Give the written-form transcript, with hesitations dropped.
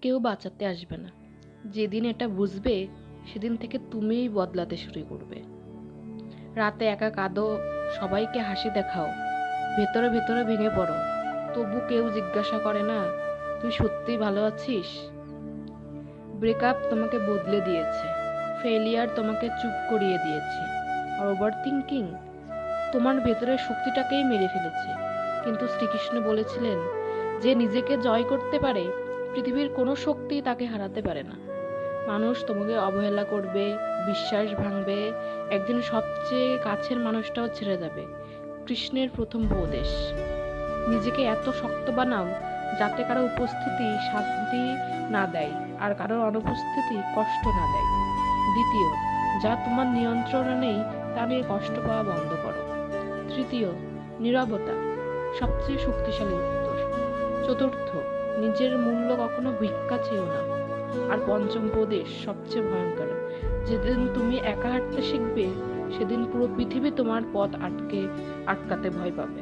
কেউ বাঁচাতে আসবে না। যেদিন এটা বুঝবে সেদিন থেকে তুমিই বদলাতে শুরু করবে। রাতে একা কাঁদো, সবাইকে হাসি দেখাও, ভেতরে ভেতরে ভেঙে পড়ো, তবু কেউ জিজ্ঞাসা করে না তুই সত্যিই ভালো আছিস। ব্রেকআপ তোমাকে বদলে দিয়েছে, ফেলিয়ার তোমাকে চুপ করিয়ে দিয়েছে, আর ওভার থিঙ্কিং তোমার ভেতরের শক্তিটাকেই মেরে ফেলেছে। কিন্তু শ্রীকৃষ্ণ বলেছিলেন, যে নিজেকে জয় করতে পারে পৃথিবীর কোনো শক্তি তাকে হারাতে পারে না। মানুষ তোমাকে অবহেলা করবে, বিশ্বাস ভাঙবে, একদিন সবচেয়ে কাছের মানুষটাও ছেড়ে যাবে। কৃষ্ণের প্রথম উপদেশ, নিজেকে এত শক্ত বানাও যাতে কারো উপস্থিতি শান্তি না দেয় আর কারোর অনুপস্থিতি কষ্ট না দেয়। দ্বিতীয়, যা তোমার নিয়ন্ত্রণে নেই তা নিয়ে কষ্ট পাওয়া বন্ধ করো। তৃতীয়, নীরবতা সবচেয়ে শক্তিশালী উত্তর। চতুর্থ, নিজের মূল্য কখনো ভিক্ষা চেয়েও না। আর পঞ্চম উপদেশ সবচেয়ে ভয়ঙ্কর, যেদিন তুমি একা হাঁটতে শিখবে সেদিন পুরো পৃথিবী তোমার পথ আটকাতে ভয় পাবে।